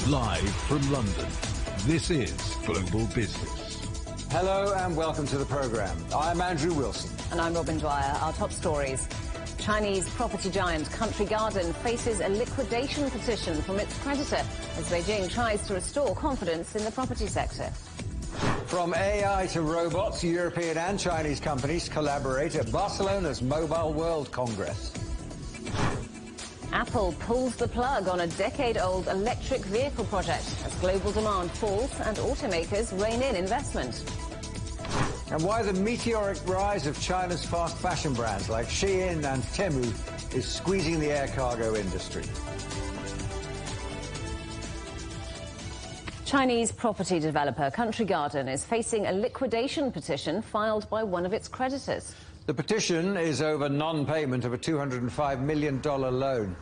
Live from London, this is Global Business. Hello and welcome to the programme. I'm Andrew Wilson. And I'm Robin Dwyer. Our top stories. Chinese property giant Country Garden faces a liquidation petition from its creditor as Beijing tries to restore confidence in the property sector. From AI to robots, European and Chinese companies collaborate at Barcelona's Mobile World Congress. Apple pulls the plug on a decade-old electric vehicle project as global demand falls and automakers rein in investment. And why the meteoric rise of China's fast fashion brands like Shein and Temu is squeezing the air cargo industry. Chinese property developer Country Garden is facing a liquidation petition filed by one of its creditors. The petition is over non-payment of a $205 million loan.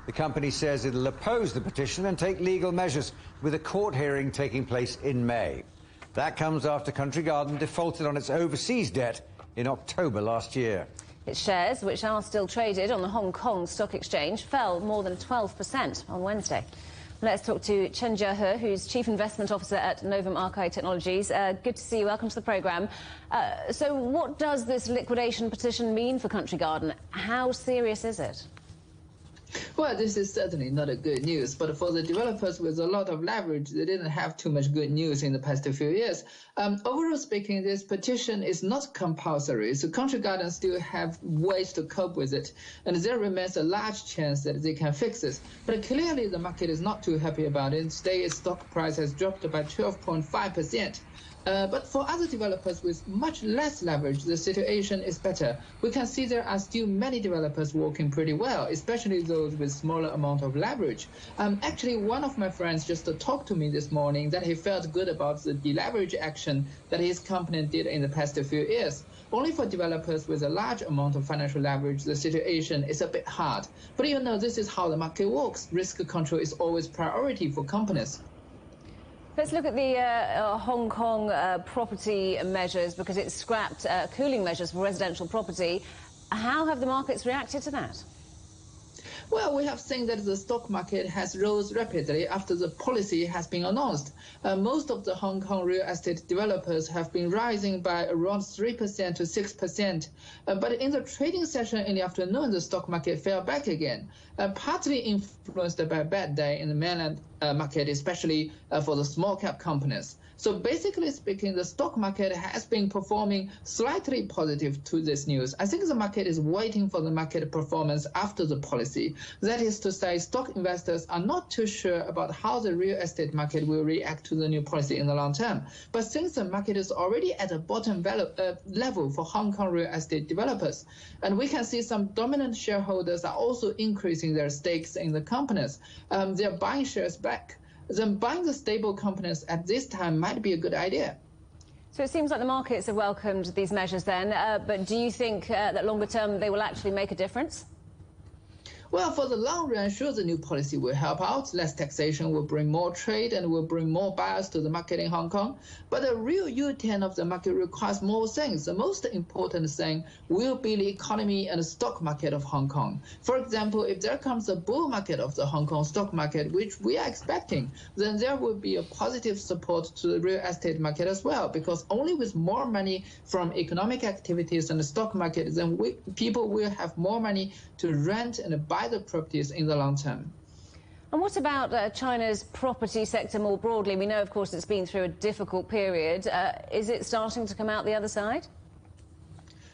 The company says it'll oppose the petition and take legal measures, with a court hearing taking place in May. That comes after Country Garden defaulted on its overseas debt in October last year. Its shares, which are still traded on the Hong Kong Stock Exchange, fell more than 12% on Wednesday. Let's talk to Chen Jiahe, who's Chief Investment Officer at Novum Archive Technologies. Good to see you. Welcome to the programme. So what does this liquidation petition mean for Country Garden? How serious is it? Well, this is certainly not a good news, but for the developers with a lot of leverage, they didn't have too much good news in the past few years. Overall speaking, this petition is not compulsory, so Country Garden still have ways to cope with it, and there remains a large chance that they can fix it. But clearly, the market is not too happy about it. Today, its stock price has dropped by 12.5%. But for other developers with much less leverage, the situation is better. We can see there are still many developers working pretty well, especially those with smaller amount of leverage. Actually, one of my friends just talked to me this morning that he felt good about the deleverage action that his company did in the past few years. Only for developers with a large amount of financial leverage, the situation is a bit hard. But you know, this is how the market works. Risk control is always priority for companies. Let's look at the Hong Kong property measures, because it scrapped cooling measures for residential property. How have the markets reacted to that? Well, we have seen that the stock market has rose rapidly after the policy has been announced. Most of the Hong Kong real estate developers have been rising by around 3% to 6%. But in the trading session in the afternoon, the stock market fell back again, partly influenced by a bad day in the mainland market, especially for the small cap companies. So basically speaking, the stock market has been performing slightly positive to this news. I think the market is waiting for the market performance after the policy. That is to say, stock investors are not too sure about how the real estate market will react to the new policy in the long term. But since the market is already at a bottom level for Hong Kong real estate developers, and we can see some dominant shareholders are also increasing their stakes in the companies, they're buying shares back. Then buying the stable companies at this time might be a good idea. So it seems like the markets have welcomed these measures then, but do you think that longer term they will actually make a difference? Well, for the long run, sure, the new policy will help out. Less taxation will bring more trade and will bring more buyers to the market in Hong Kong. But the real U-turn of the market requires more things. The most important thing will be the economy and the stock market of Hong Kong. For example, if there comes a bull market of the Hong Kong stock market, which we are expecting, then there will be a positive support to the real estate market as well, because only with more money from economic activities and the stock market, then people will have more money to rent and buy the properties in the long term. And what about China's property sector more broadly? We know, of course, it's been through a difficult period. Is it starting to come out the other side?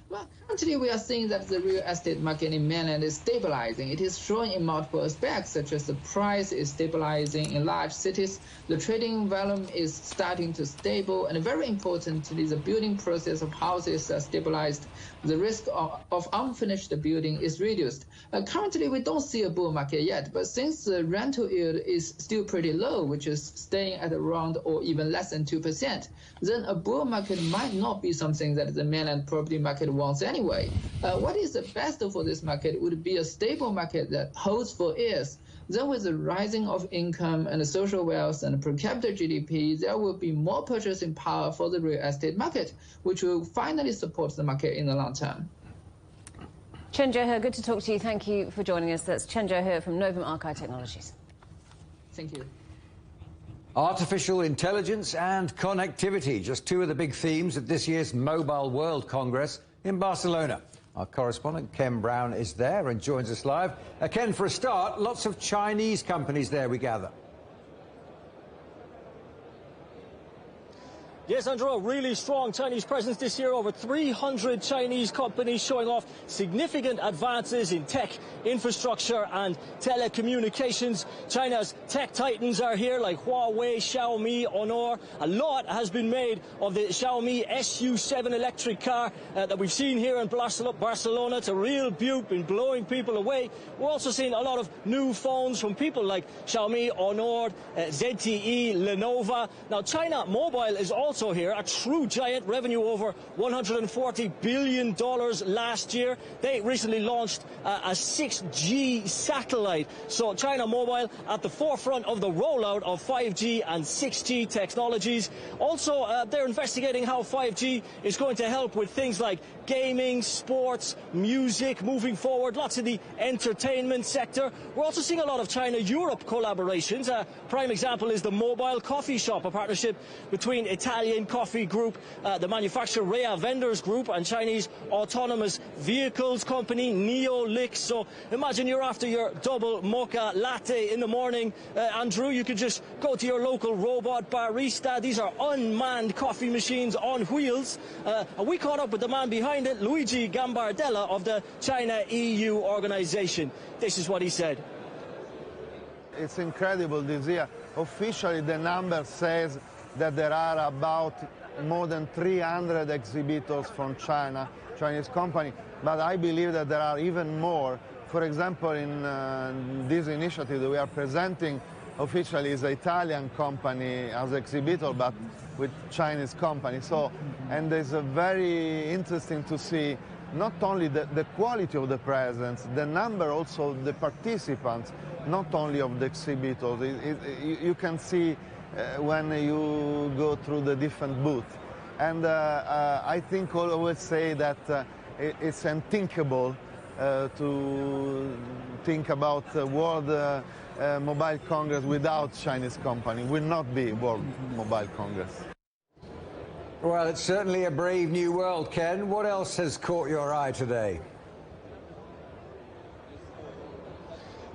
Well, currently we are seeing that the real estate market in mainland is stabilizing. It is showing in multiple aspects, such as the price is stabilizing in large cities, the trading volume is starting to stable, and very importantly, the building process of houses are stabilized. The risk of unfinished building is reduced. Currently, we don't see a bull market yet, but since the rental yield is still pretty low, which is staying at around or even less than 2%, then a bull market might not be something that the mainland property market wants anyway. What is the best for this market would be a stable market that holds for years. Then with the rising of income and social wealth and per capita GDP, there will be more purchasing power for the real estate market, which will finally support the market in the long term. Chen Jiahe, good to talk to you. Thank you for joining us. That's Chen Jiahe from Novum Archive Technologies. Thank you. Artificial intelligence and connectivity, just two of the big themes at this year's Mobile World Congress in Barcelona. Our correspondent Ken Brown is there and joins us live. Ken, for a start, lots of Chinese companies there, we gather. Yes, Andrew, a really strong Chinese presence this year. Over 300 Chinese companies showing off significant advances in tech, infrastructure and telecommunications. China's tech titans are here, like Huawei, Xiaomi, Honor. A lot has been made of the Xiaomi SU7 electric car that we've seen here in Barcelona. It's a real beaut, been blowing people away. We're also seeing a lot of new phones from people like Xiaomi, Honor, ZTE, Lenovo. Now, China Mobile is also here, a true giant, revenue over $140 billion last year. They recently launched a 6G satellite. So China Mobile at the forefront of the rollout of 5G and 6G technologies. Also, they're investigating how 5G is going to help with things like gaming, sports, music moving forward, lots of the entertainment sector. We're also seeing a lot of China-Europe collaborations. A prime example is the Mobile Coffee Shop, a partnership between Italian coffee group, the manufacturer Rea Vendors Group, and Chinese autonomous vehicles company Neolix. So imagine you're after your double mocha latte in the morning, Andrew, you could just go to your local robot barista. These are unmanned coffee machines on wheels. And we caught up with the man behind it, Luigi Gambardella of the China-EU organization. This is what he said. It's incredible this year. Officially, the number says that there are about more than 300 exhibitors from China, Chinese company, but I believe that there are even more. For example, in this initiative that we are presenting officially is an Italian company as exhibitor, but with Chinese company. So, and it's very interesting to see not only the quality of the presence, the number also of the participants, not only of the exhibitors. You can see when you go through the different booths. And I think I always say that it's unthinkable to think about World Mobile Congress without Chinese company. Will not be World Mobile Congress. Well, it's certainly a brave new world, Ken. What else has caught your eye today?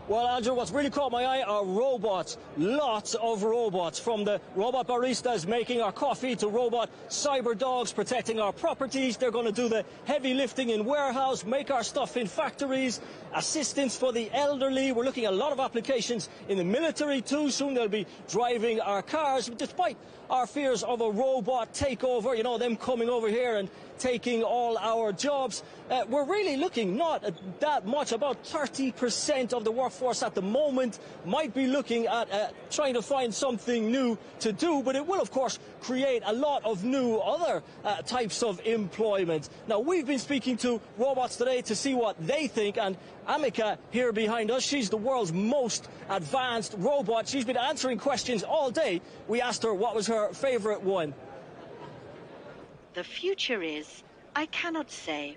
Well, Andrew, what's really caught my eye are robots. Lots of robots, from the robot baristas making our coffee to robot cyber dogs protecting our properties. They're going to do the heavy lifting in warehouse, make our stuff in factories, assistance for the elderly. We're looking at a lot of applications in the military too. Soon they'll be driving our cars. Despite our fears of a robot takeover, you know, them coming over here and taking all our jobs, we're really looking not at that much. About 30% of the workforce at the moment might be looking at trying to find something new to do, but it will, of course, create a lot of new other types of employment. Now, we've been speaking to robots today to see what they think, and Amica here behind us, she's the world's most advanced robot. She's been answering questions all day. We asked her what was her favorite one. The future is, I cannot say,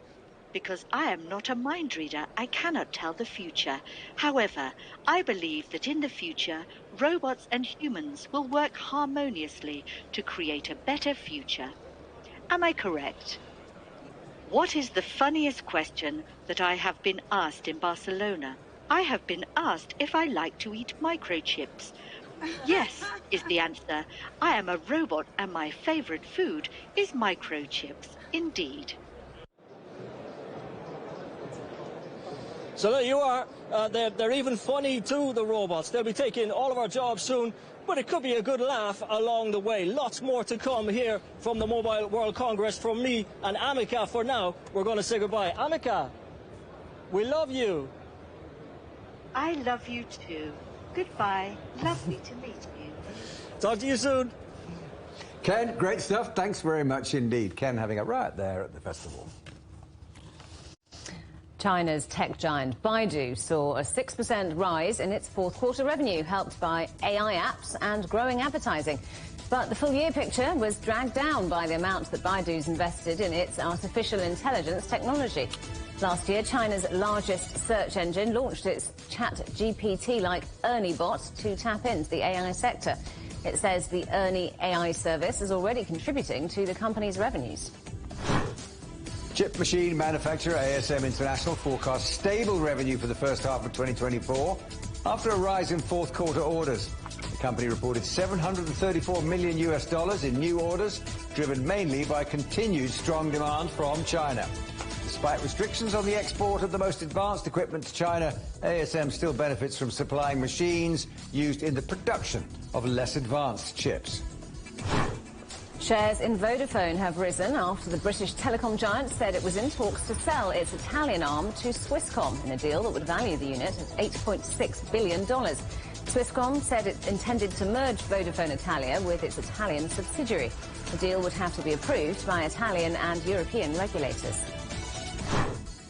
because I am not a mind reader. I cannot tell the future. However, I believe that in the future, robots and humans will work harmoniously to create a better future. Am I correct? What is the funniest question that I have been asked in Barcelona? I have been asked if I like to eat microchips. Yes, is the answer. I am a robot and my favorite food is microchips, indeed. So there you are. They're even funny too, the robots. They'll be taking all of our jobs soon, but it could be a good laugh along the way. Lots more to come here from the Mobile World Congress. From me and Amica, for now, we're going to say goodbye. Amica, we love you. I love you too. Goodbye. Lovely to meet you. Talk to you soon. Ken, great stuff. Thanks very much indeed. Ken having a riot there at the festival. China's tech giant Baidu saw a 6% rise in its fourth quarter revenue, helped by AI apps and growing advertising. But the full-year picture was dragged down by the amount that Baidu's invested in its artificial intelligence technology. Last year, China's largest search engine launched its ChatGPT-like Ernie bot to tap into the AI sector. It says the Ernie AI service is already contributing to the company's revenues. Chip machine manufacturer ASM International forecasts stable revenue for the first half of 2024 after a rise in fourth quarter orders. The company reported $734 million in new orders, driven mainly by continued strong demand from China. Despite restrictions on the export of the most advanced equipment to China, ASM still benefits from supplying machines used in the production of less advanced chips. Shares in Vodafone have risen after the British telecom giant said it was in talks to sell its Italian arm to Swisscom in a deal that would value the unit at $8.6 billion. Swisscom said it intended to merge Vodafone Italia with its Italian subsidiary. The deal would have to be approved by Italian and European regulators.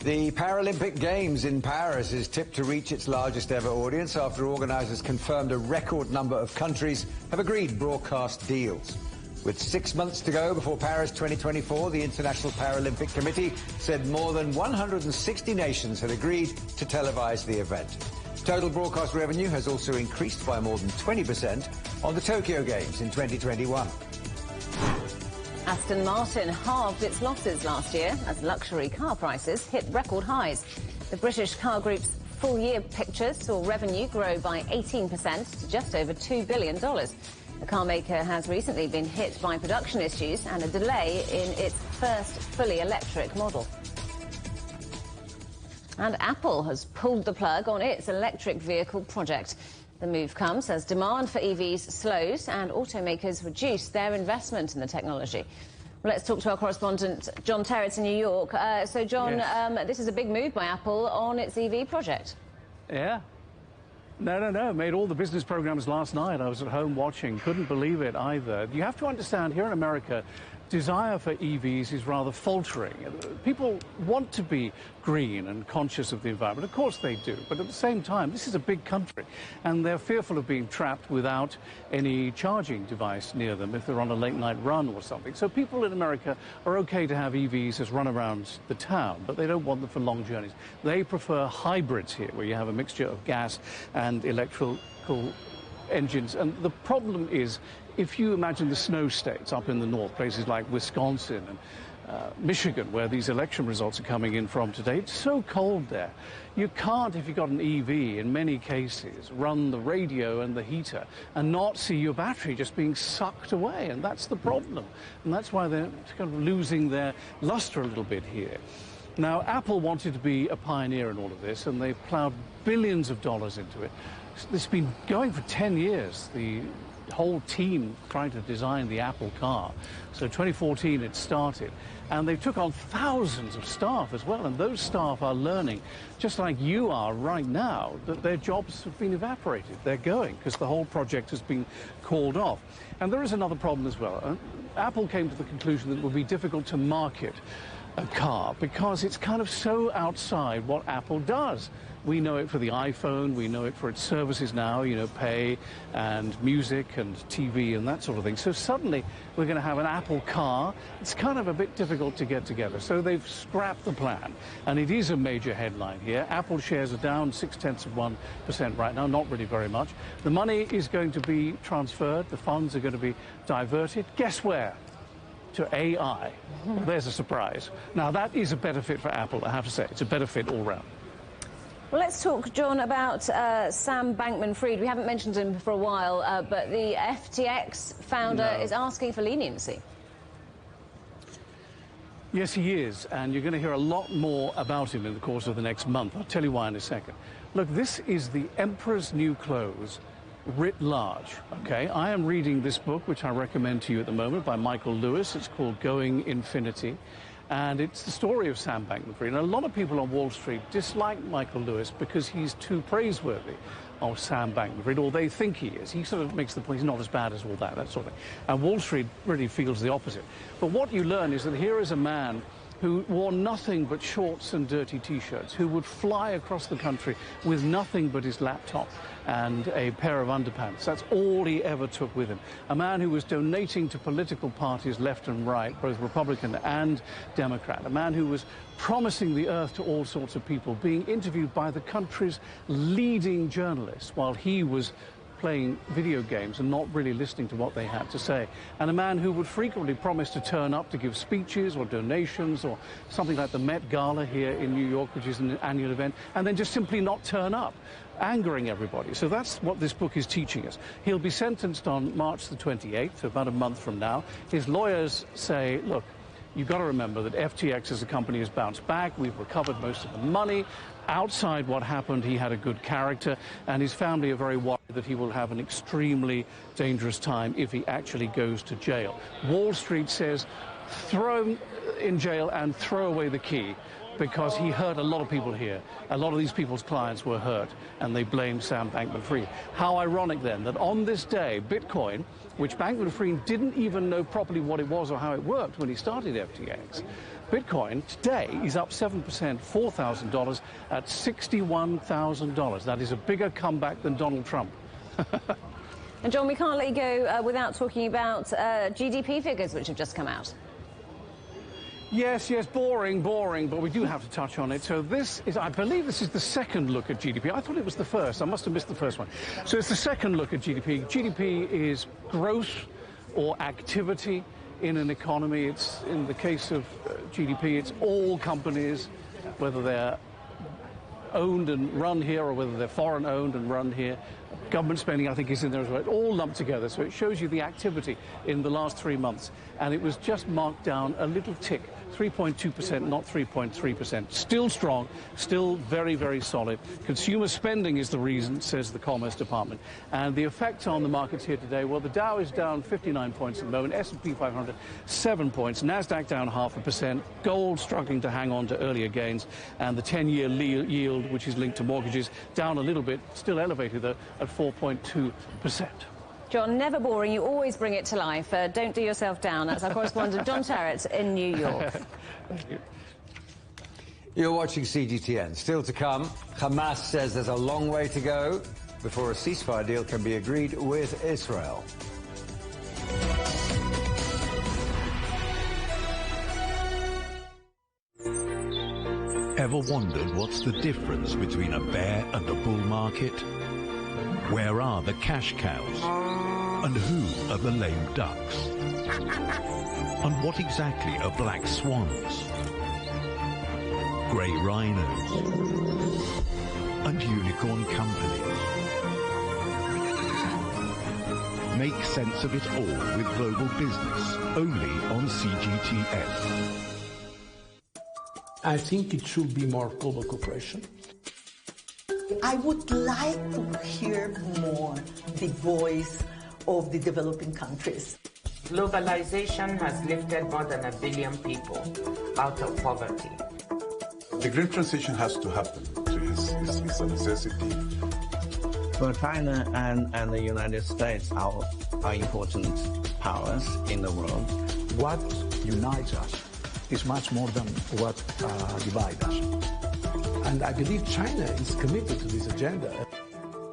The Paralympic Games in Paris is tipped to reach its largest ever audience after organisers confirmed a record number of countries have agreed broadcast deals. With 6 months to go before Paris 2024, the International Paralympic Committee said more than 160 nations had agreed to televise the event. Total broadcast revenue has also increased by more than 20% on the Tokyo Games in 2021. Aston Martin halved its losses last year as luxury car prices hit record highs. The British car group's full-year picture saw revenue grow by 18% to just over $2 billion. The car maker has recently been hit by production issues and a delay in its first fully electric model. And Apple has pulled the plug on its electric vehicle project. The move comes as demand for EVs slows and automakers reduce their investment in the technology. Well, let's talk to our correspondent, John Terrett in New York. So, John, yes. This is a big move by Apple on its EV project. Yeah. No. Made all the business programs last night. I was at home watching. Couldn't believe it either. You have to understand, here in America, desire for EVs is rather faltering. People want to be green and conscious of the environment. Of course they do. But at the same time, this is a big country, and they're fearful of being trapped without any charging device near them if they're on a late-night run or something. So people in America are okay to have EVs as run around the town, but they don't want them for long journeys. They prefer hybrids here, where you have a mixture of gas and electrical engines. And the problem is, if you imagine the snow states up in the north, places like Wisconsin and Michigan, where these election results are coming in from today, it's so cold there. You can't, if you've got an EV, in many cases, run the radio and the heater and not see your battery just being sucked away. And that's the problem. And that's why they're kind of losing their luster a little bit here. Now, Apple wanted to be a pioneer in all of this, and they've plowed billions of dollars into it. It's been going for 10 years, the whole team trying to design the Apple car. So 2014 it started, and they took on thousands of staff as well, and those staff are learning, just like you are right now, that their jobs have been evaporated. They're going because the whole project has been called off. And there is another problem as well. Apple came to the conclusion that it would be difficult to market a car because it's kind of so outside what Apple does. We know it for the iPhone, we know it for its services now, you know, Pay and music and TV and that sort of thing. So suddenly we're going to have an Apple car. It's kind of a bit difficult to get together. So they've scrapped the plan. And it is a major headline here. Apple shares are down 0.6% right now, not really very much. The money is going to be transferred. The funds are going to be diverted. Guess where? To AI. Well, there's a surprise. Now, that is a better fit for Apple, I have to say. It's a better fit all round. Well, let's talk, John, about Sam Bankman-Fried. We haven't mentioned him for a while, but the FTX founder is asking for leniency. Yes, he is, and you're going to hear a lot more about him in the course of the next month. I'll tell you why in a second. Look, this is the emperor's new clothes writ large, okay? I am reading this book, which I recommend to you at the moment, by Michael Lewis. It's called Going Infinity. And it's the story of Sam Bankman-Fried. And a lot of people on Wall Street dislike Michael Lewis because he's too praiseworthy of Sam Bankman-Fried, or they think he is. He sort of makes the point he's not as bad as all that sort of thing. And Wall Street really feels the opposite. But what you learn is that here is a man who wore nothing but shorts and dirty T-shirts, who would fly across the country with nothing but his laptop and a pair of underpants. That's all he ever took with him. A man who was donating to political parties left and right, both Republican and Democrat. A man who was promising the earth to all sorts of people, being interviewed by the country's leading journalists while he was playing video games and not really listening to what they had to say. And a man who would frequently promise to turn up to give speeches or donations or something like the Met Gala here in New York, which is an annual event, and then just simply not turn up, angering everybody. So that's what this book is teaching us. He'll be sentenced on March the 28th, so about a month from now. His lawyers say, look, you've got to remember that FTX as a company has bounced back. We've recovered most of the money. Outside what happened, he had a good character, and his family are very worried that he will have an extremely dangerous time if he actually goes to jail. Wall Street says throw him in jail and throw away the key, because he hurt a lot of people here. A lot of these people's clients were hurt, and they blame Sam Bankman-Fried. How ironic, then, that on this day, Bitcoin, which Bankman-Fried didn't even know properly what it was or how it worked when he started FTX, Bitcoin today is up 7%, $4,000 at $61,000. That is a bigger comeback than Donald Trump. And John, we can't let you go without talking about GDP figures which have just come out. Yes, boring, but we do have to touch on it. So this is, I believe this is the second look at GDP. I thought it was the first. I must have missed the first one. So it's the second look at GDP. GDP is growth or activity in an economy. It's, in the case of GDP, it's all companies, whether they're owned and run here or whether they're foreign owned and run here. Government spending, I think, is in there as well. It's all lumped together. So it shows you the activity in the last 3 months. And it was just marked down a little tick, 3.2%, not 3.3%. Still strong, still very, very solid. Consumer spending is the reason, says the Commerce Department. And the effect on the markets here today, well, the Dow is down 59 points at the moment, S&P 500, 7 points, NASDAQ down 0.5%, gold struggling to hang on to earlier gains, and the 10-year yield, which is linked to mortgages, down a little bit, still elevated, though, at 4.2%. John, never boring. You always bring it to life. Don't do yourself down. That's our correspondent, John Terrett, in New York. Thank you. You're watching CGTN. Still to come, Hamas says there's a long way to go before a ceasefire deal can be agreed with Israel. Ever wondered what's the difference between a bear and a bull market? Where are the cash cows? And who are the lame ducks? And what exactly are black swans? Grey rhinos? And unicorn companies? Make sense of it all with Global Business, only on CGTN. I think it should be more global cooperation. I would like to hear more the voice of the developing countries. Globalization has lifted more than 1 billion people out of poverty. The green transition has to happen. It's a necessity. Well, China and the United States are important powers in the world. What unites us is much more than what divides us. And I believe China is committed to this agenda.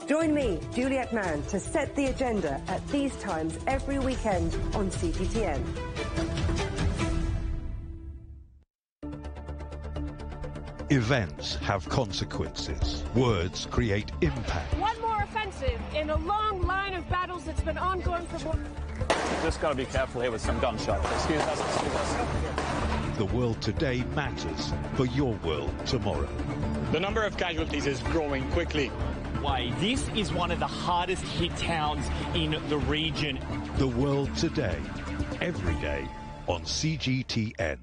Join me, Juliet Mann, to set the agenda at these times every weekend on CGTN. Events have consequences. Words create impact. One more offensive in a long line of battles that's been ongoing for more. Just got to be careful here with some gunshots. Excuse us. The world today matters for your world tomorrow. The number of casualties is growing quickly. Why, this is one of the hardest hit towns in the region. The world today, every day on CGTN.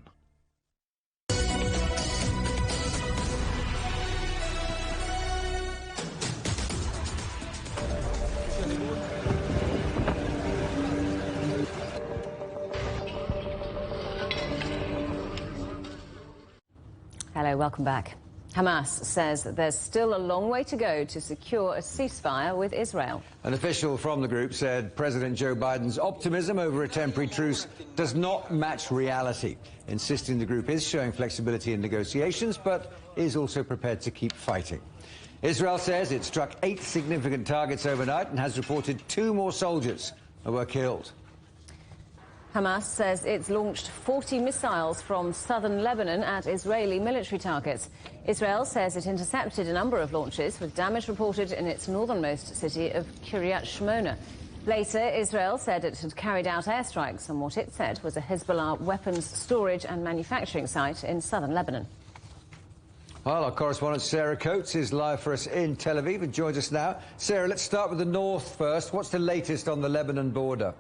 Hello, welcome back. Hamas says that there's still a long way to go to secure a ceasefire with Israel. An official from the group said President Joe Biden's optimism over a temporary truce does not match reality, insisting the group is showing flexibility in negotiations but is also prepared to keep fighting. Israel says it struck 8 significant targets overnight and has reported 2 more soldiers were killed. Hamas says it's launched 40 missiles from southern Lebanon at Israeli military targets. Israel says it intercepted a number of launches, with damage reported in its northernmost city of Kiryat Shmona. Later, Israel said it had carried out airstrikes on what it said was a Hezbollah weapons storage and manufacturing site in southern Lebanon. Well, our correspondent Sarah Coates is live for us in Tel Aviv and joins us now. Sarah, let's start with the north first. What's the latest on the Lebanon border?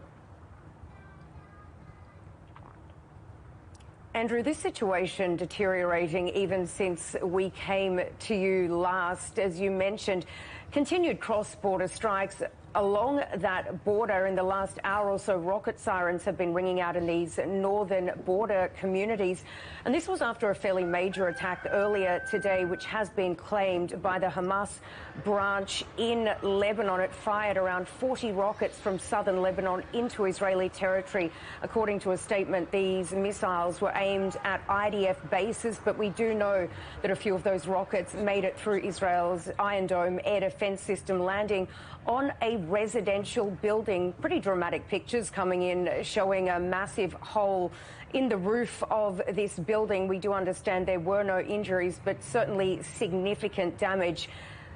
Andrew, this situation deteriorating even since we came to you last. As you mentioned, continued cross-border strikes along that border. In the last hour or so, rocket sirens have been ringing out in these northern border communities. And this was after a fairly major attack earlier today, which has been claimed by the Hamas branch in Lebanon. It fired around 40 rockets from southern Lebanon into Israeli territory. According to a statement, these missiles were aimed at IDF bases, but we do know that a few of those rockets made it through Israel's Iron Dome air defense system, landing on a residential building. Pretty dramatic pictures coming in showing a massive hole in the roof of this building. We do understand there were no injuries, but certainly significant damage.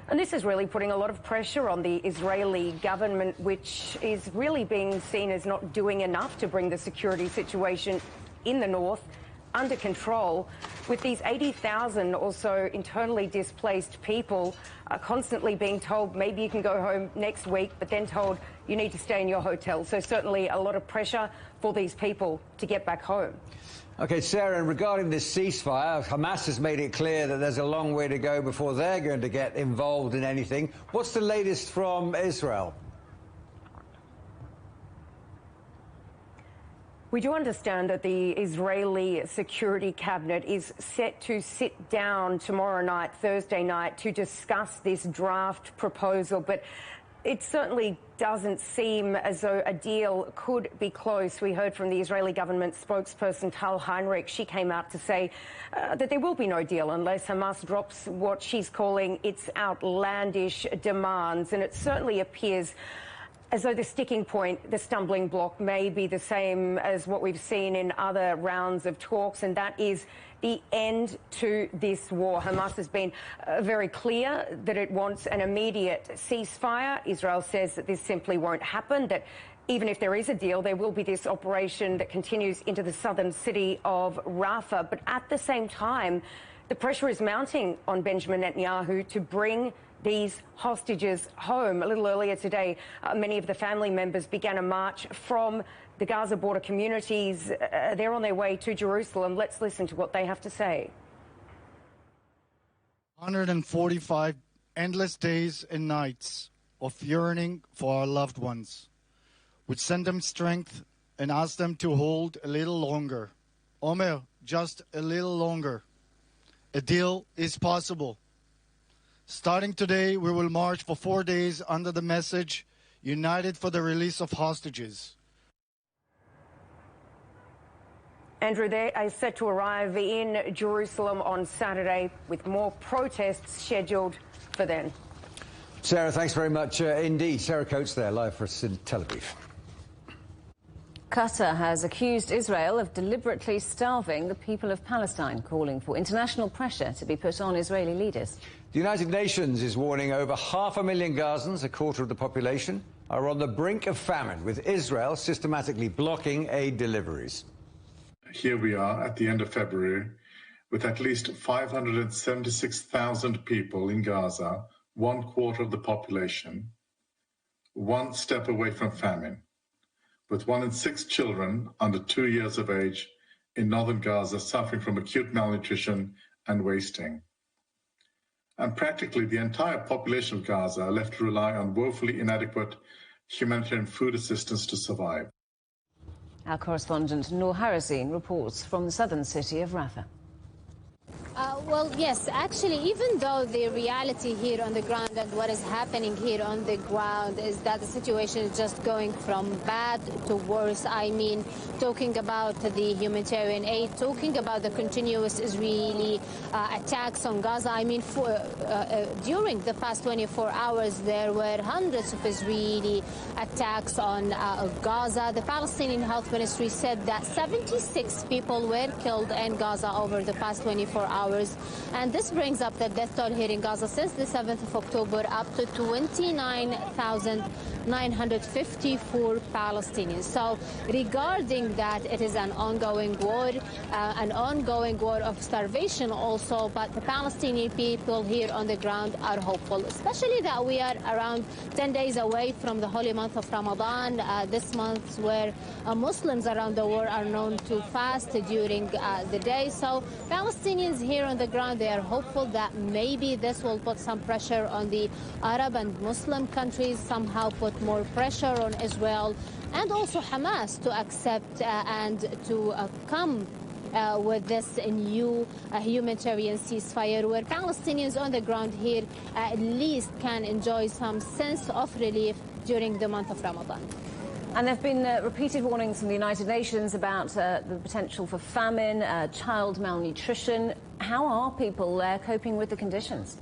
And this is really putting a lot of pressure on the Israeli government, which is really being seen as not doing enough to bring the security situation in the north under control, with these 80,000 or so internally displaced people constantly being told maybe you can go home next week, but then told you need to stay in your hotel. So certainly a lot of pressure for these people to get back home. OK, Sarah, and regarding this ceasefire, Hamas has made it clear that there's a long way to go before they're going to get involved in anything. What's the latest from Israel? We do understand that the Israeli Security Cabinet is set to sit down tomorrow night, Thursday night, to discuss this draft proposal. But it certainly doesn't seem as though a deal could be close. We heard from the Israeli government spokesperson Tal Heinrich. She came out to say that there will be no deal unless Hamas drops what she's calling its outlandish demands. And it certainly appears as though the sticking point, the stumbling block, may be the same as what we've seen in other rounds of talks, and that is the end to this war. Hamas has been very clear that it wants an immediate ceasefire. Israel says that this simply won't happen, that even if there is a deal, there will be this operation that continues into the southern city of Rafah. But at the same time, the pressure is mounting on Benjamin Netanyahu to bring these hostages home. A little earlier today, many of the family members began a march from the Gaza border communities. They're on their way to Jerusalem. Let's listen to what they have to say. 145 endless days and nights of yearning for our loved ones, which send them strength and ask them to hold a little longer. Omer, just a little longer. A deal is possible. Starting today, we will march for 4 days under the message, United for the Release of Hostages. Andrew, they are set to arrive in Jerusalem on Saturday, with more protests scheduled for then. Sarah, thanks very much indeed. Sarah Coates there, live for us in Tel Aviv. Qatar has accused Israel of deliberately starving the people of Palestine, calling for international pressure to be put on Israeli leaders. The United Nations is warning over 500,000 Gazans, a quarter of the population, are on the brink of famine, with Israel systematically blocking aid deliveries. Here we are at the end of February with at least 576,000 people in Gaza, one quarter of the population, one step away from famine, with 1 in 6 children under 2 years of age in northern Gaza suffering from acute malnutrition and wasting. And practically the entire population of Gaza are left to rely on woefully inadequate humanitarian food assistance to survive. Our correspondent Noor Harazin reports from the southern city of Rafah. Well, yes, actually, even though the reality here on the ground and what is happening here on the ground is that the situation is just going from bad to worse. I mean, talking about the humanitarian aid, talking about the continuous Israeli attacks on Gaza. I mean, during the past 24 hours, there were hundreds of Israeli attacks on Gaza. The Palestinian Health Ministry said that 76 people were killed in Gaza over the past 24 hours. And this brings up the death toll here in Gaza since the 7th of October up to 29,954 Palestinians. So regarding that, it is an ongoing war of starvation also, but the Palestinian people here on the ground are hopeful, especially that we are around 10 days away from the holy month of Ramadan, this month where Muslims around the world are known to fast during the day. So Palestinians here on the ground, they are hopeful that maybe this will put some pressure on the Arab and Muslim countries, somehow put more pressure on Israel and also Hamas to accept and to come with this new humanitarian ceasefire where Palestinians on the ground here at least can enjoy some sense of relief during the month of Ramadan. And there have been repeated warnings from the United Nations about the potential for famine, child malnutrition. How are people coping with the conditions?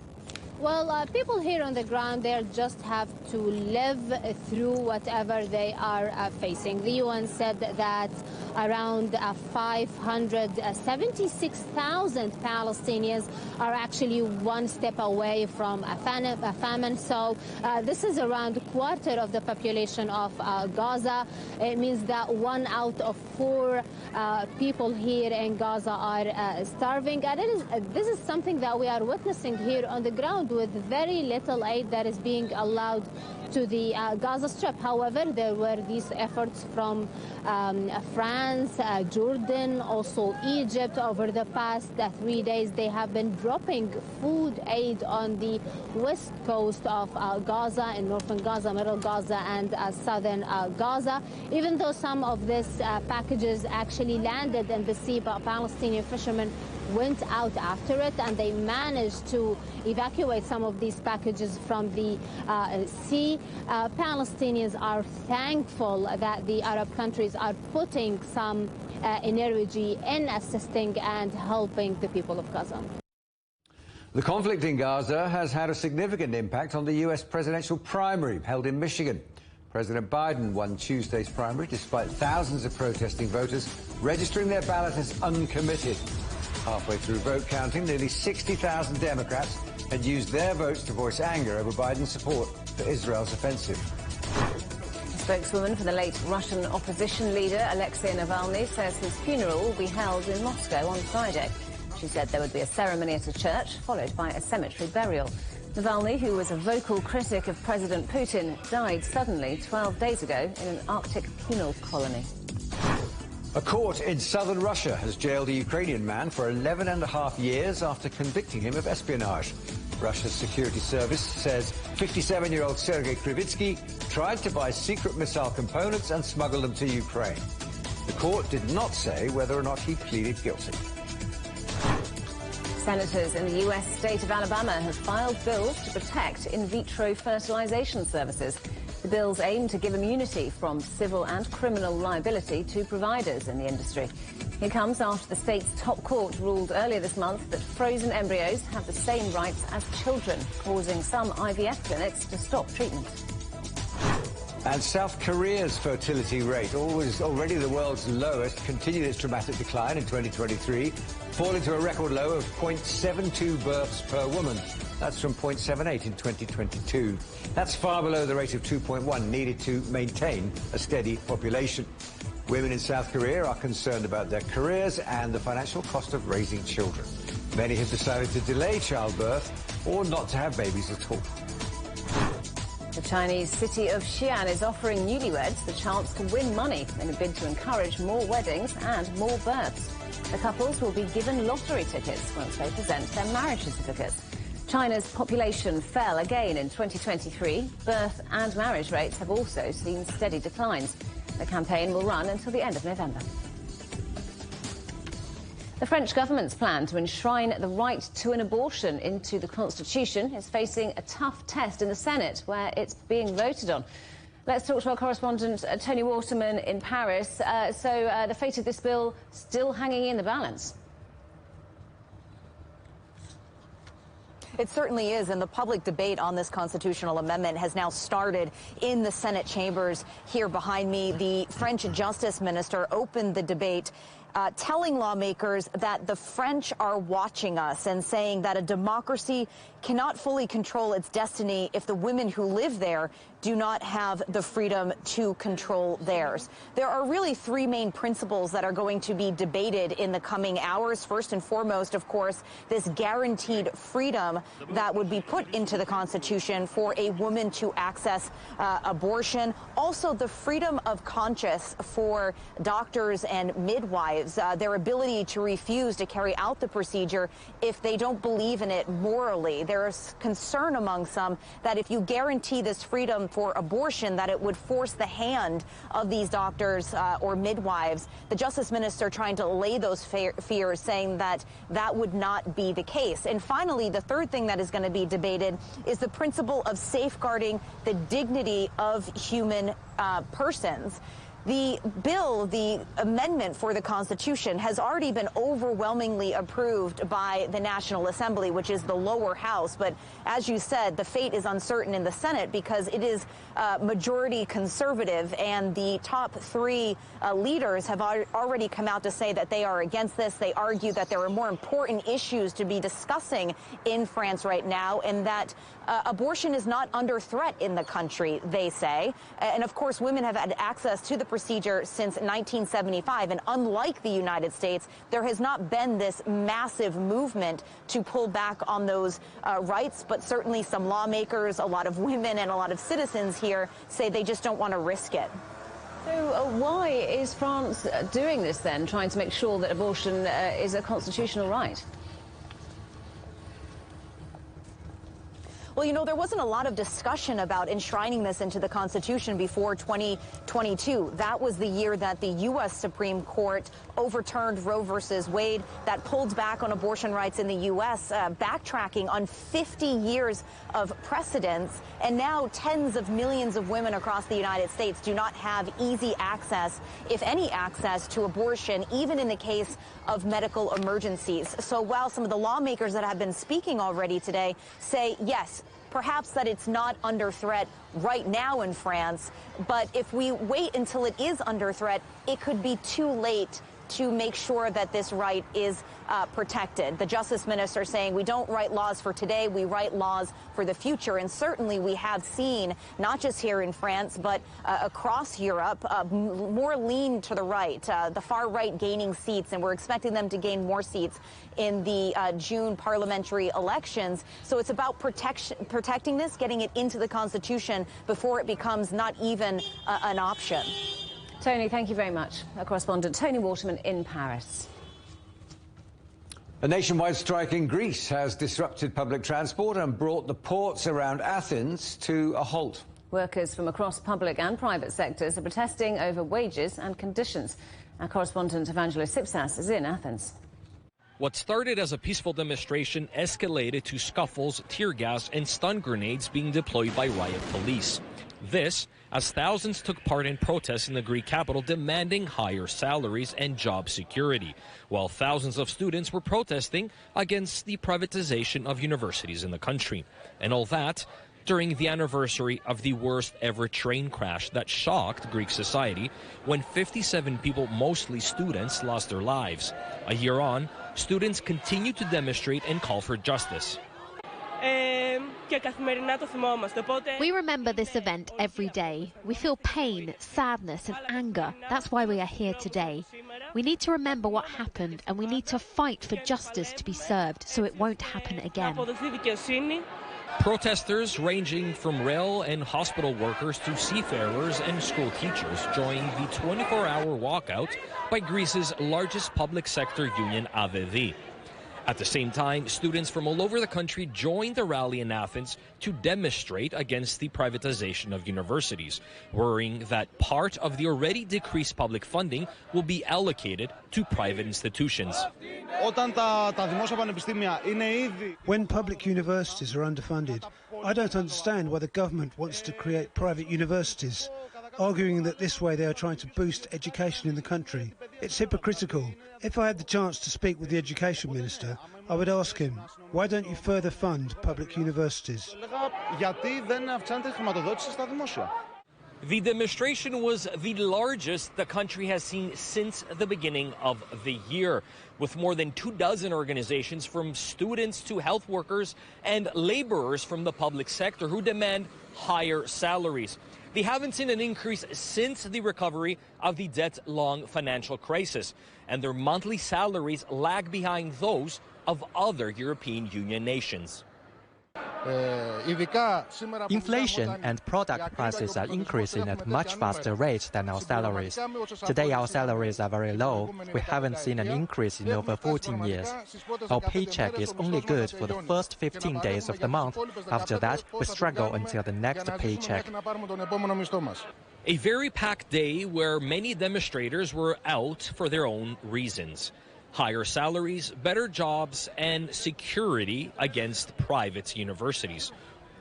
Well, people here on the ground, they just have to live through whatever they are facing. The UN said that around 576,000 Palestinians are actually one step away from a famine. So this is around a quarter of the population of Gaza. It means that 1 out of 4 people here in Gaza are starving. And this is something that we are witnessing here on the ground, with very little aid that is being allowed to the Gaza Strip. However, there were these efforts from France, Jordan, also Egypt. Over the past 3 days, they have been dropping food aid on the west coast of Gaza, in northern Gaza, middle Gaza, and southern Gaza. Even though some of these packages actually landed in the sea, but Palestinian fishermen went out after it, and they managed to evacuate some of these packages from the sea. Palestinians are thankful that the Arab countries are putting some energy in assisting and helping the people of Gaza. The conflict in Gaza has had a significant impact on the U.S. presidential primary held in Michigan. President Biden won Tuesday's primary despite thousands of protesting voters registering their ballot as uncommitted. Halfway through vote counting, nearly 60,000 Democrats had used their votes to voice anger over Biden's support for Israel's offensive. A spokeswoman for the late Russian opposition leader Alexei Navalny says his funeral will be held in Moscow on Friday. She said there would be a ceremony at a church, followed by a cemetery burial. Navalny, who was a vocal critic of President Putin, died suddenly 12 days ago in an Arctic penal colony. A court in southern Russia has jailed a Ukrainian man for 11.5 years after convicting him of espionage. Russia's security service says 57-year-old Sergei Krivitsky tried to buy secret missile components and smuggle them to Ukraine. The court did not say whether or not he pleaded guilty. Senators in the U.S. state of Alabama have filed bills to protect in vitro fertilization services. The bills aim to give immunity from civil and criminal liability to providers in the industry. It comes after the state's top court ruled earlier this month that frozen embryos have the same rights as children, causing some IVF clinics to stop treatment. And South Korea's fertility rate, already the world's lowest, continued its dramatic decline in 2023, falling to a record low of 0.72 births per woman. That's from 0.78 in 2022. That's far below the rate of 2.1 needed to maintain a steady population. Women in South Korea are concerned about their careers and the financial cost of raising children. Many have decided to delay childbirth or not to have babies at all. The Chinese city of Xi'an is offering newlyweds the chance to win money in a bid to encourage more weddings and more births. The couples will be given lottery tickets once they present their marriage certificates. China's population fell again in 2023. Birth and marriage rates have also seen steady declines. The campaign will run until the end of November. The French government's plan to enshrine the right to an abortion into the constitution is facing a tough test in the Senate, where it's being voted on. Let's talk to our correspondent, Tony Waterman in Paris. The fate of this bill still hanging in the balance. It certainly is, and the public debate on this constitutional amendment has now started in the Senate chambers here behind me. The French Justice Minister opened the debate telling lawmakers that the French are watching us and saying that a democracy cannot fully control its destiny if the women who live there do not have the freedom to control theirs. There are really three main principles that are going to be debated in the coming hours. First and foremost, of course, this guaranteed freedom that would be put into the Constitution for a woman to access abortion. Also, the freedom of conscience for doctors and midwives, their ability to refuse to carry out the procedure if they don't believe in it morally. There is concern among some that if you guarantee this freedom for abortion, that it would force the hand of these doctors or midwives. The Justice Minister trying to allay those fears, saying that that would not be the case. And finally, the third thing that is going to be debated is the principle of safeguarding the dignity of human persons. The bill, the amendment for the Constitution, has already been overwhelmingly approved by the National Assembly, which is the lower house. But as you said, the fate is uncertain in the Senate because it is majority conservative, and the top three leaders have already come out to say that they are against this. They argue that there are more important issues to be discussing in France right now, and that abortion is not under threat in the country, they say. And of course, women have had access to the procedure since 1975. And unlike the United States, there has not been this massive movement to pull back on those rights. But certainly some lawmakers, a lot of women and a lot of citizens here say they just don't want to risk it. So why is France doing this then, trying to make sure that abortion is a constitutional right? Well, you know, there wasn't a lot of discussion about enshrining this into the Constitution before 2022. That was the year that the U.S. Supreme Court overturned Roe versus Wade, that pulled back on abortion rights in the U.S., backtracking on 50 years of precedents. And now tens of millions of women across the United States do not have easy access, if any access, to abortion, even in the case of medical emergencies. So while some of the lawmakers that have been speaking already today say, yes, perhaps that it's not under threat right now in France, but if we wait until it is under threat, it could be too late to make sure that this right is protected. The Justice Minister saying we don't write laws for today, we write laws for the future. And certainly we have seen, not just here in France, but across Europe, more lean to the right, the far right gaining seats, and we're expecting them to gain more seats in the June parliamentary elections. So it's about protecting this, getting it into the Constitution before it becomes not even an option. Tony, thank you very much. Our correspondent Tony Waterman in Paris. A nationwide strike in Greece has disrupted public transport and brought the ports around Athens to a halt. Workers from across public and private sectors are protesting over wages and conditions. Our correspondent Evangelos Sipsas is in Athens. What started as a peaceful demonstration escalated to scuffles, tear gas and stun grenades being deployed by riot police. This, as thousands took part in protests in the Greek capital demanding higher salaries and job security, while thousands of students were protesting against the privatization of universities in the country. And all that during the anniversary of the worst ever train crash that shocked Greek society, when 57 people, mostly students, lost their lives. A year on, students continue to demonstrate and call for justice. We remember this event every day. We feel pain, sadness and anger. That's why we are here today. We need to remember what happened, and we need to fight for justice to be served so it won't happen again. Protesters ranging from rail and hospital workers to seafarers and school teachers joined the 24-hour walkout by Greece's largest public sector union, AVEVI. At the same time, students from all over the country joined the rally in Athens to demonstrate against the privatization of universities, worrying that part of the already decreased public funding will be allocated to private institutions. When public universities are underfunded, I don't understand why the government wants to create private universities, arguing that this way they are trying to boost education in the country. It's hypocritical. If I had the chance to speak with the Education Minister, I would ask him, why don't you further fund public universities? The demonstration was the largest the country has seen since the beginning of the year, with more than 24 organizations from students to health workers and laborers from the public sector who demand higher salaries. They haven't seen an increase since the recovery of the debt-long financial crisis, and their monthly salaries lag behind those of other European Union nations. Inflation and product prices are increasing at a much faster rate than our salaries. Today our salaries are very low. We haven't seen an increase in over 14 years. Our paycheck is only good for the first 15 days of the month. After that, we struggle until the next paycheck. A very packed day where many demonstrators were out for their own reasons. Higher salaries, better jobs, and security against private universities.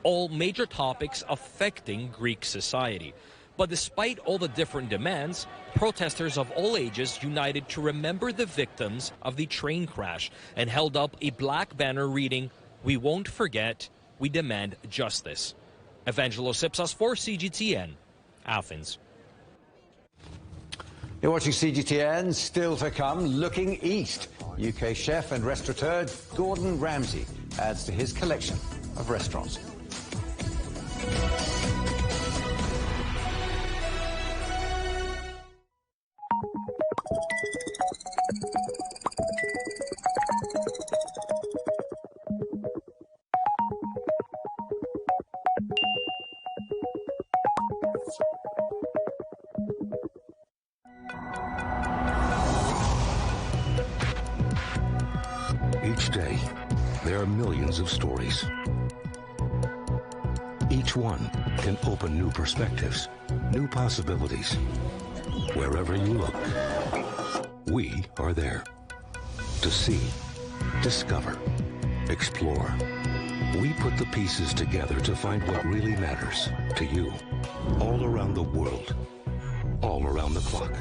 All major topics affecting Greek society. But despite all the different demands, protesters of all ages united to remember the victims of the train crash and held up a black banner reading, "We won't forget, we demand justice." Evangelos Ipsas for CGTN, Athens. You're watching CGTN, still to come, looking east. UK chef and restaurateur Gordon Ramsay adds to his collection of restaurants. Each day, there are millions of stories. Each one can open new perspectives, new possibilities. Wherever you look, we are there. To see, discover, explore. We put the pieces together to find what really matters to you. All around the world, all around the clock.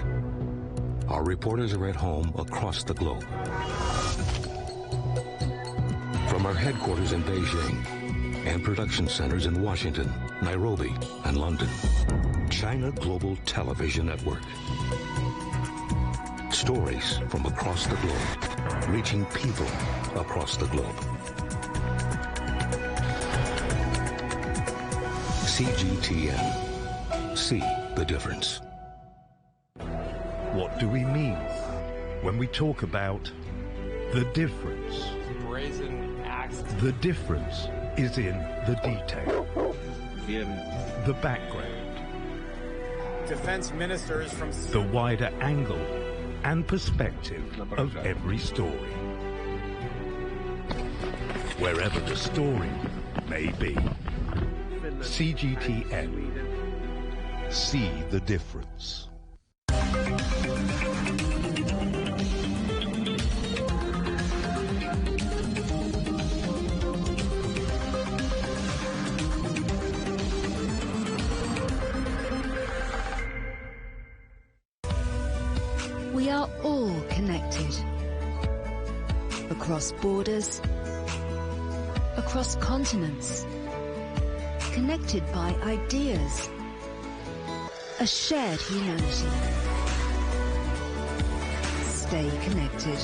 Our reporters are at home across the globe. From our headquarters in Beijing and production centers in Washington, Nairobi, and London, China Global Television Network. Stories from across the globe, reaching people across the globe. CGTN. See the difference. What do we mean when we talk about the difference? Brazen axe. The difference is in the detail, in the background, Defense ministers from the wider angle and perspective of every story. Wherever the story may be. CGTN. See the difference. We are all connected. Across borders, across continents, connected by ideas, a shared humanity. Stay connected.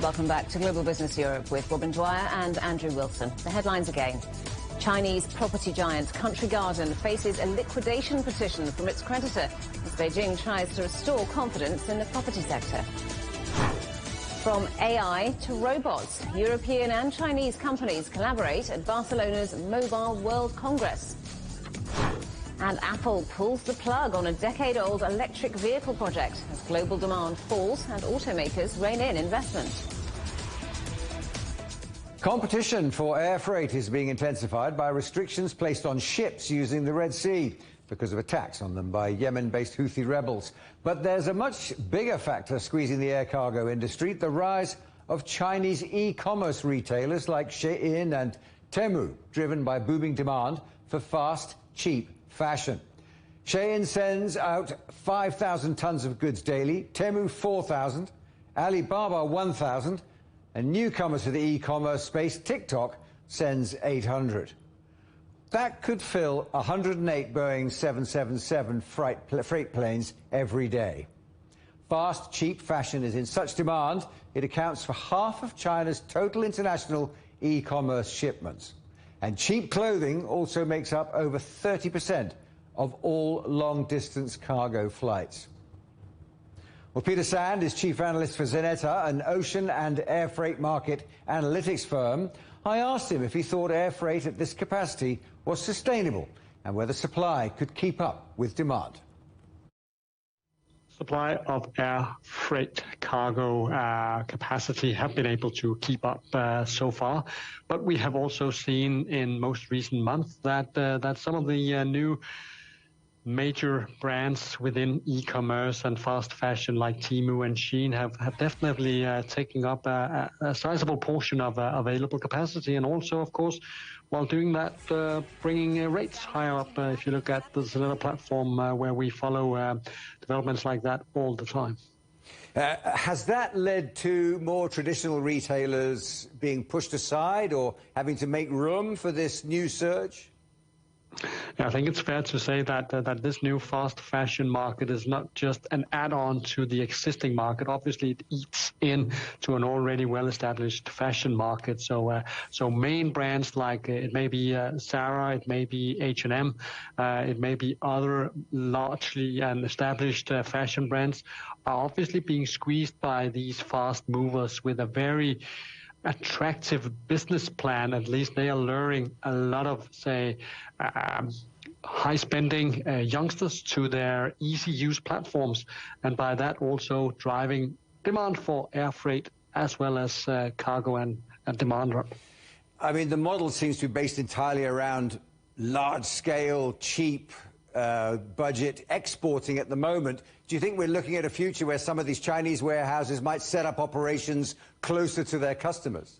Welcome back to Global Business Europe with Robin Dwyer and Andrew Wilson. The headlines again. Chinese property giant Country Garden faces a liquidation petition from its creditor as Beijing tries to restore confidence in the property sector. From AI to robots, European and Chinese companies collaborate at Barcelona's Mobile World Congress. And Apple pulls the plug on a decade-old electric vehicle project as global demand falls and automakers rein in investment. Competition for air freight is being intensified by restrictions placed on ships using the Red Sea because of attacks on them by Yemen-based Houthi rebels. But there's a much bigger factor squeezing the air cargo industry, the rise of Chinese e-commerce retailers like Shein and Temu, driven by booming demand for fast, cheap fashion. Shein sends out 5,000 tons of goods daily, Temu 4,000, Alibaba 1,000, and newcomer to the e-commerce space, TikTok, sends 800. That could fill 108 Boeing 777 freight planes every day. Fast, cheap fashion is in such demand, it accounts for half of China's total international e-commerce shipments. And cheap clothing also makes up over 30% of all long-distance cargo flights. Well, Peter Sand is chief analyst for Zeneta, an ocean and air freight market analytics firm. I asked him if he thought air freight at this capacity was sustainable and whether supply could keep up with demand. Supply of air freight cargo capacity have been able to keep up so far, but we have also seen in most recent months that some of the new major brands within e-commerce and fast fashion like Temu and Shein have definitely taken up a sizable portion of available capacity, and also, of course, while doing that, bringing rates higher up. If you look at the Zeneta platform, where we follow developments like that all the time. Has that led to more traditional retailers being pushed aside or having to make room for this new surge? Yeah, I think it's fair to say that this new fast fashion market is not just an add-on to the existing market. Obviously, it eats into an already well-established fashion market. So main brands like it may be Zara, it may be H&M, it may be other largely and established fashion brands are obviously being squeezed by these fast movers with a very attractive business plan. At least they are luring a lot of, say, high spending youngsters to their easy use platforms, and by that also driving demand for air freight as well as cargo and demand. I mean, the model seems to be based entirely around large scale, cheap budget exporting at the moment. Do you think we're looking at a future where some of these Chinese warehouses might set up operations closer to their customers?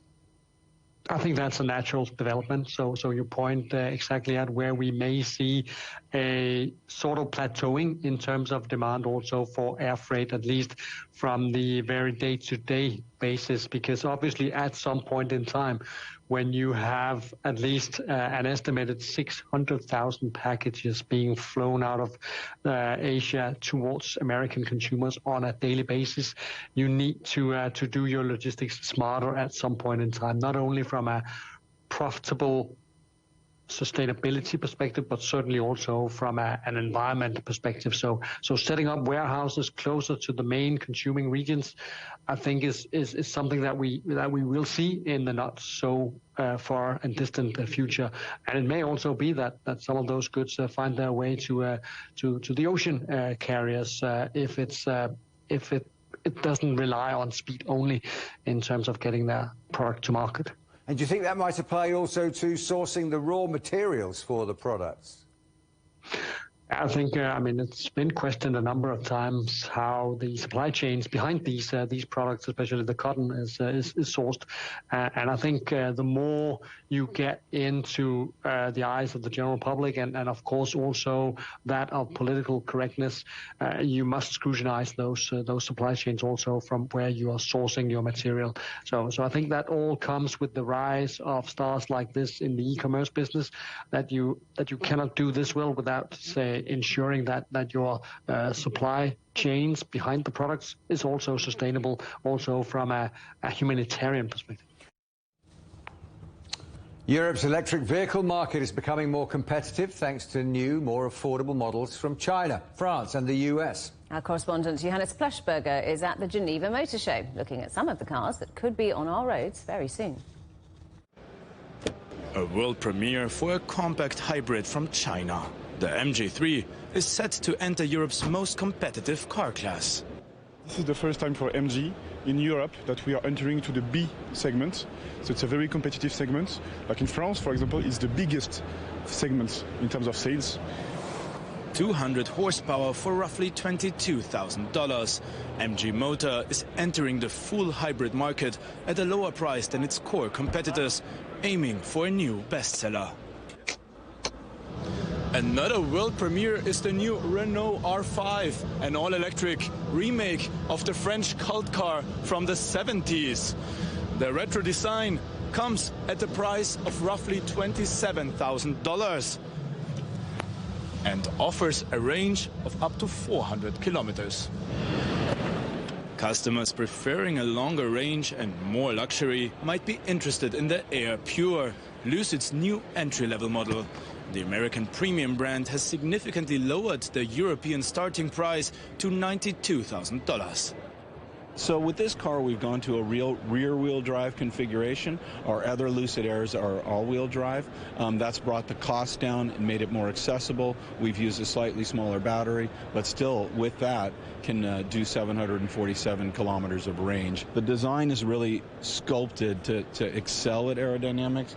I think that's a natural development. So you point exactly at where we may see a sort of plateauing in terms of demand also for air freight, at least from the very day-to-day basis, because obviously at some point in time, when you have at least an estimated 600,000 packages being flown out of Asia towards American consumers on a daily basis, you need to do your logistics smarter at some point in time, not only from a profitable sustainability perspective, but certainly also from an environment perspective. So setting up warehouses closer to the main consuming regions, I think is something that we will see in the not so far and distant future. And it may also be that some of those goods find their way to the ocean carriers if it doesn't rely on speed only in terms of getting their product to market. And do you think that might apply also to sourcing the raw materials for the products? I think, I mean, it's been questioned a number of times how the supply chains behind these products, especially the cotton, is sourced. And I think the more you get into the eyes of the general public and of course also that of political correctness, you must scrutinize those supply chains also from where you are sourcing your material. So I think that all comes with the rise of stars like this in the e-commerce business, that you cannot do this well without, say, ensuring that your supply chains behind the products is also sustainable, also from a humanitarian perspective. Europe's electric vehicle market is becoming more competitive thanks to new, more affordable models from China, France and the US. Our correspondent Johannes Pleshberger is at the Geneva Motor Show, looking at some of the cars that could be on our roads very soon. A world premiere for a compact hybrid from China. The MG3 is set to enter Europe's most competitive car class. This is the first time for MG in Europe that we are entering to the B segment. So it's a very competitive segment. Like in France, for example, it's the biggest segment in terms of sales. 200 horsepower for roughly $22,000. MG Motor is entering the full hybrid market at a lower price than its core competitors, aiming for a new bestseller. Another world premiere is the new Renault R5, an all-electric remake of the French cult car from the 70s. The retro design comes at the price of roughly $27,000 and offers a range of up to 400 kilometers. Customers preferring a longer range and more luxury might be interested in the Air Pure, Lucid's new entry-level model. The American premium brand has significantly lowered the European starting price to $92,000. So with this car, we've gone to a real rear-wheel drive configuration. Our other Lucid Airs are all-wheel drive. That's brought the cost down and made it more accessible. We've used a slightly smaller battery, but still, with that, can do 747 kilometers of range. The design is really sculpted to excel at aerodynamics.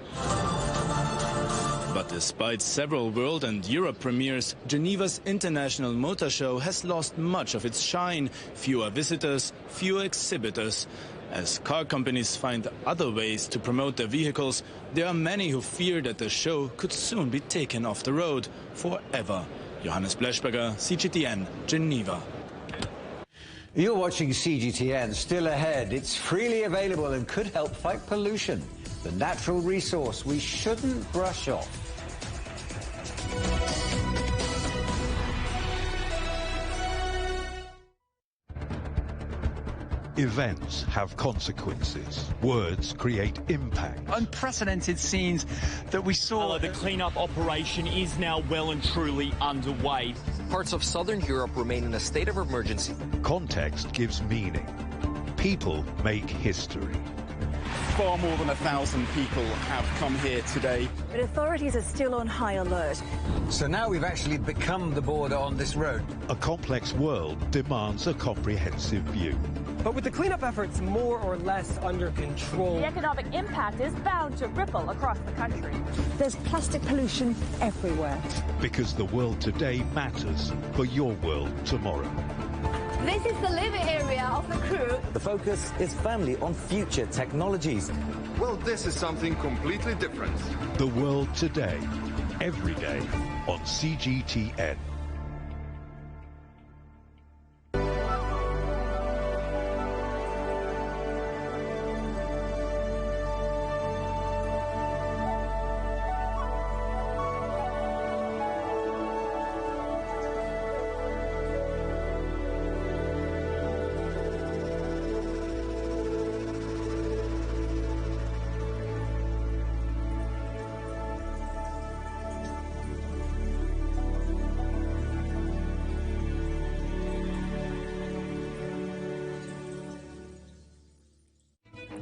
But despite several world and Europe premieres, Geneva's International Motor Show has lost much of its shine. Fewer visitors, fewer exhibitors. As car companies find other ways to promote their vehicles, there are many who fear that the show could soon be taken off the road forever. Johannes Pleshberger, CGTN, Geneva. You're watching CGTN. Still ahead, it's freely available and could help fight pollution. The natural resource we shouldn't brush off. Events have consequences. Words create impact. Unprecedented scenes that we saw. The cleanup operation is now well and truly underway. Parts of southern Europe remain in a state of emergency. Context gives meaning. People make history. Far more than 1,000 people have come here today. But authorities are still on high alert. So now we've actually become the border on this road. A complex world demands a comprehensive view. But with the cleanup efforts more or less under control, the economic impact is bound to ripple across the country. There's plastic pollution everywhere. Because the world today matters for your world tomorrow. This is the living area of the crew. The focus is firmly on future technologies. Well, this is something completely different. The world today, every day on CGTN.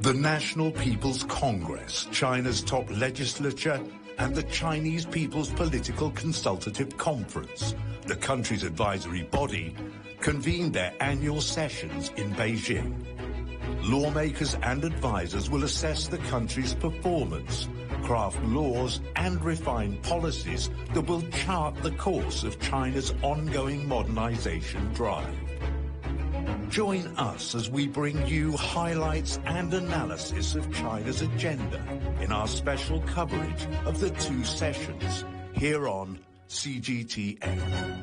The National People's Congress, China's top legislature, and the Chinese People's Political Consultative Conference, the country's advisory body, convened their annual sessions in Beijing. Lawmakers and advisors will assess the country's performance, craft laws and refine policies that will chart the course of China's ongoing modernization drive. Join us as we bring you highlights and analysis of China's agenda in our special coverage of the two sessions here on CGTN.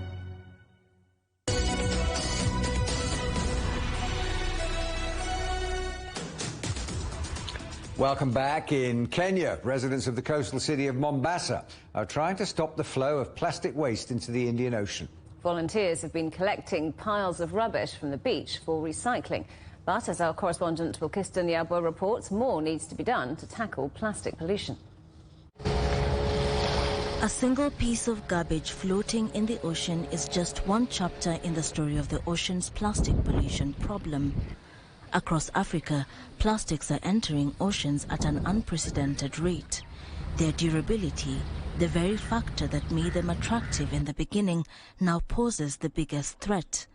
Welcome back. In Kenya, residents of the coastal city of Mombasa are trying to stop the flow of plastic waste into the Indian Ocean. Volunteers have been collecting piles of rubbish from the beach for recycling. But as our correspondent Wilkiston Yabwa reports, more needs to be done to tackle plastic pollution. A single piece of garbage floating in the ocean is just one chapter in the story of the ocean's plastic pollution problem. Across Africa, plastics are entering oceans at an unprecedented rate. Their durability, the very factor that made them attractive in the beginning, now poses the biggest threat.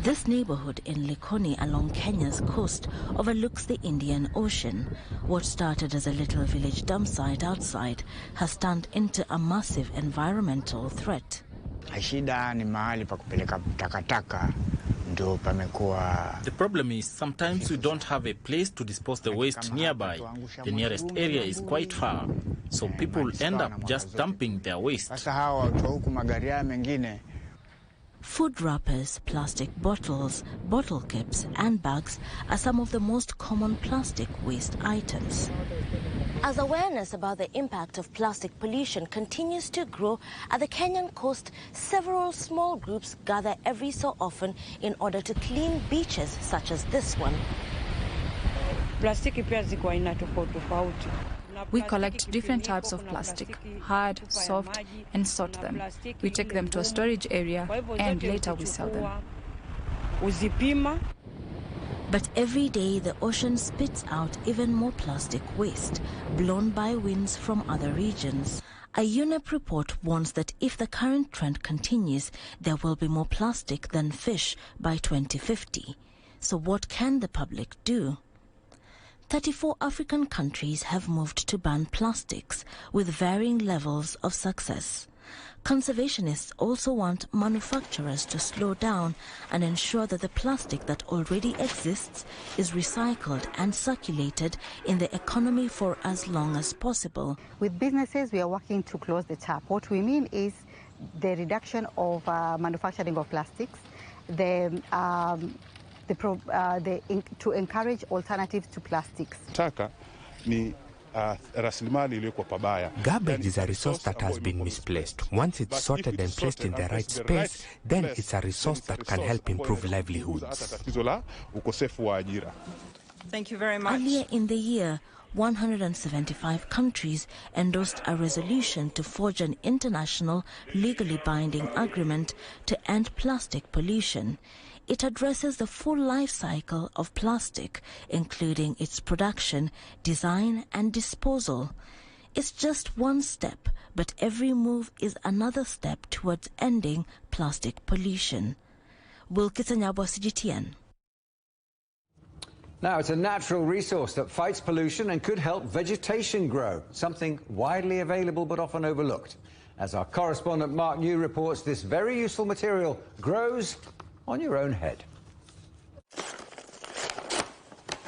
This neighborhood in Likoni along Kenya's coast overlooks the Indian Ocean. What started as a little village dump site outside has turned into a massive environmental threat. The problem is sometimes we don't have a place to dispose the waste nearby. The nearest area is quite far, so people end up just dumping their waste. Food wrappers, plastic bottles, bottle caps and bags are some of the most common plastic waste items. As awareness about the impact of plastic pollution continues to grow at the Kenyan coast, several small groups gather every so often in order to clean beaches such as this one. We collect different types of plastic, hard, soft, and sort them. We take them to a storage area and later we sell them. But every day the ocean spits out even more plastic waste, blown by winds from other regions. A UNEP report warns that if the current trend continues, there will be more plastic than fish by 2050. So what can the public do? 34 African countries have moved to ban plastics, with varying levels of success. Conservationists also want manufacturers to slow down and ensure that the plastic that already exists is recycled and circulated in the economy for as long as possible. With businesses, we are working to close the tap. What we mean is the reduction of manufacturing of plastics, to encourage alternatives to plastics. Garbage is a resource that has been misplaced. Once it's sorted and placed in the right space, then it's a resource that can help improve livelihoods. Thank you very much. Earlier in the year, 175 countries endorsed a resolution to forge an international, legally binding agreement to end plastic pollution. It addresses the full life cycle of plastic, including its production, design and disposal. It's just one step, but every move is another step towards ending plastic pollution. Wilkes Anyabwa, CGTN. Now, it's a natural resource that fights pollution and could help vegetation grow, something widely available but often overlooked. As our correspondent Mark New reports, this very useful material grows on your own head.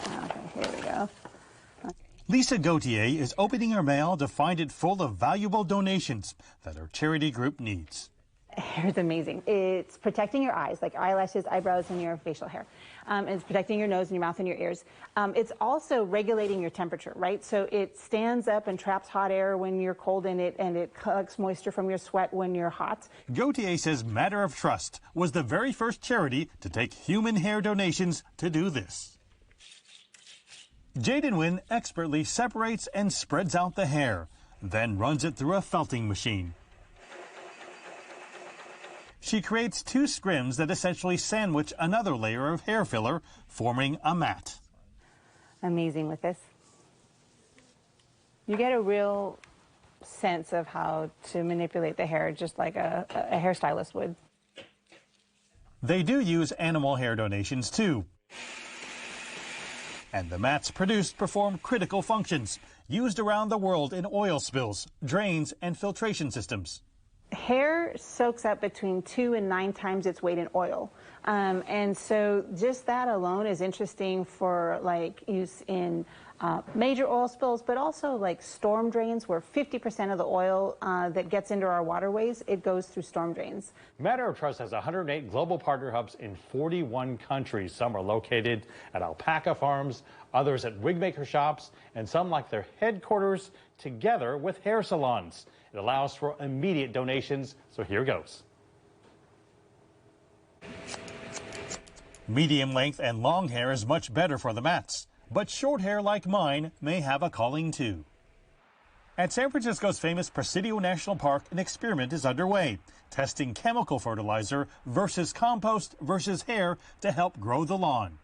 Okay, here we go. Lisa Gauthier is opening her mail to find it full of valuable donations that her charity group needs. Hair is amazing. It's protecting your eyes, like eyelashes, eyebrows, and your facial hair. It's protecting your nose and your mouth and your ears. It's also regulating your temperature, right? So it stands up and traps hot air when you're cold in it, and it collects moisture from your sweat when you're hot. Gauthier says Matter of Trust was the very first charity to take human hair donations to do this. Jaden Wynn expertly separates and spreads out the hair, then runs it through a felting machine. She creates two scrims that essentially sandwich another layer of hair filler, forming a mat. Amazing with this. You get a real sense of how to manipulate the hair, just like a hairstylist would. They do use animal hair donations too. And the mats produced perform critical functions, used around the world in oil spills, drains, and filtration systems. Hair soaks up between 2 and 9 times its weight in oil. And so just that alone is interesting for like use in major oil spills, but also like storm drains, where 50% of the oil that gets into our waterways, it goes through storm drains. Matter of Trust has 108 global partner hubs in 41 countries. Some are located at alpaca farms, others at wig maker shops, and some like their headquarters together with hair salons. It allows for immediate donations, so here goes. Medium length and long hair is much better for the mats, but short hair like mine may have a calling too. At San Francisco's famous Presidio National Park, an experiment is underway, testing chemical fertilizer versus compost versus hair to help grow the lawn.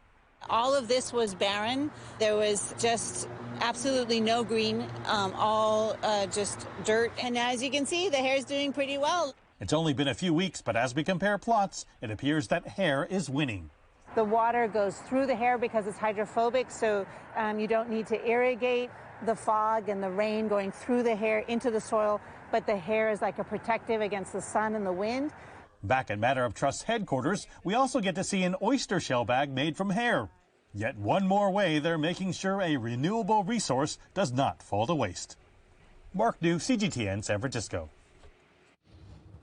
All of this was barren. There was just absolutely no green, all just dirt. And as you can see, the hair is doing pretty well. It's only been a few weeks, but as we compare plots, it appears that hair is winning. The water goes through the hair because it's hydrophobic, so you don't need to irrigate the fog and the rain going through the hair into the soil, but the hair is like a protective against the sun and the wind. Back at Matter of Trust's headquarters, we also get to see an oyster shell bag made from hair. Yet one more way they're making sure a renewable resource does not fall to waste. Mark New, CGTN, San Francisco.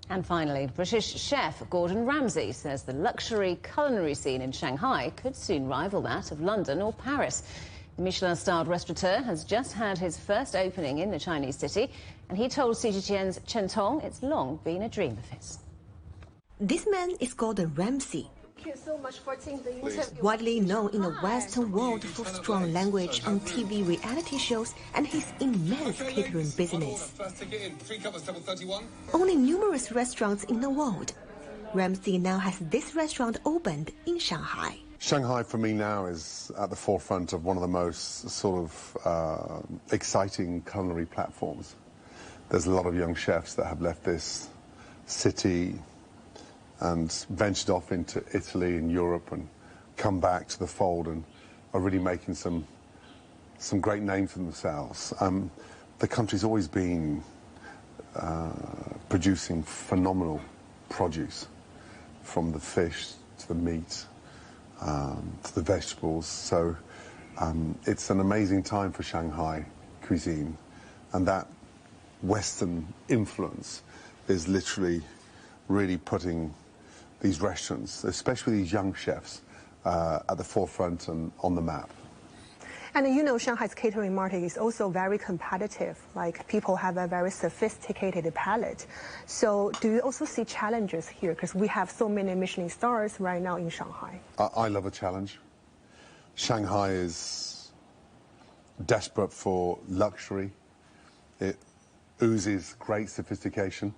And finally, British chef Gordon Ramsay says the luxury culinary scene in Shanghai could soon rival that of London or Paris. The Michelin-starred restaurateur has just had his first opening in the Chinese city, and he told CGTN's Chen Tong it's long been a dream of his. This man is Gordon Ramsay. Thank you so much for taking the interview. Widely known in the Western world for strong language on TV reality shows and his immense catering business. Owning numerous restaurants in the world, Ramsay now has this restaurant opened in Shanghai. Shanghai for me now is at the forefront of one of the most sort of exciting culinary platforms. There's a lot of young chefs that have left this city and ventured off into Italy and Europe and come back to the fold and are really making some great names for themselves. The country's always been producing phenomenal produce, from the fish to the meat to the vegetables. So it's an amazing time for Shanghai cuisine, and that Western influence is literally really putting these restaurants, especially these young chefs, at the forefront and on the map. And you know, Shanghai's catering market is also very competitive. Like, people have a very sophisticated palate. So do you also see challenges here? Because we have so many Michelin stars right now in Shanghai. I love a challenge. Shanghai is desperate for luxury. It oozes great sophistication,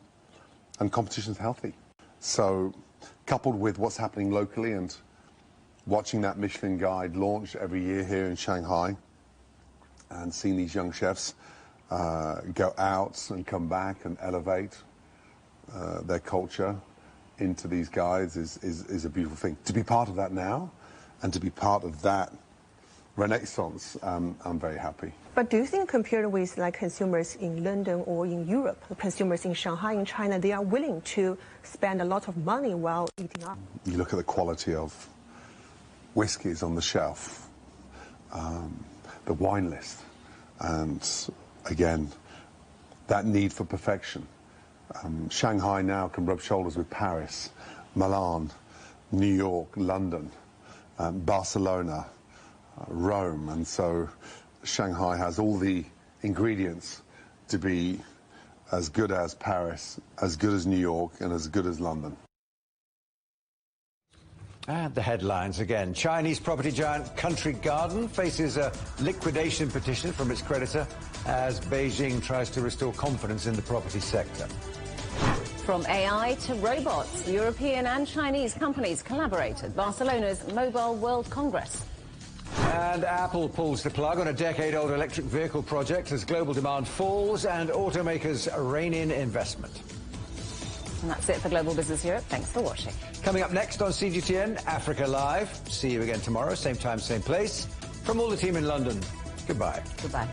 and competition's healthy. So, coupled with what's happening locally and watching that Michelin Guide launch every year here in Shanghai and seeing these young chefs go out and come back and elevate their culture into these guides is a beautiful thing. To be part of that now and to be part of that renaissance, I'm very happy. But do you think, compared with like consumers in London or in Europe, consumers in Shanghai, in China, they are willing to spend a lot of money while eating up? You look at the quality of whiskies on the shelf, the wine list, and again, that need for perfection. Shanghai now can rub shoulders with Paris, Milan, New York, London, Barcelona, Rome, and so Shanghai has all the ingredients to be as good as Paris, as good as New York, and as good as London. And the headlines again. Chinese property giant Country Garden faces a liquidation petition from its creditor as Beijing tries to restore confidence in the property sector. From AI to robots, European and Chinese companies collaborate at Barcelona's Mobile World Congress. And Apple pulls the plug on a decade-old electric vehicle project as global demand falls and automakers rein in investment. And that's it for Global Business Europe. Thanks for watching. Coming up next on CGTN, Africa Live. See you again tomorrow, same time, same place. From all the team in London, goodbye. Goodbye.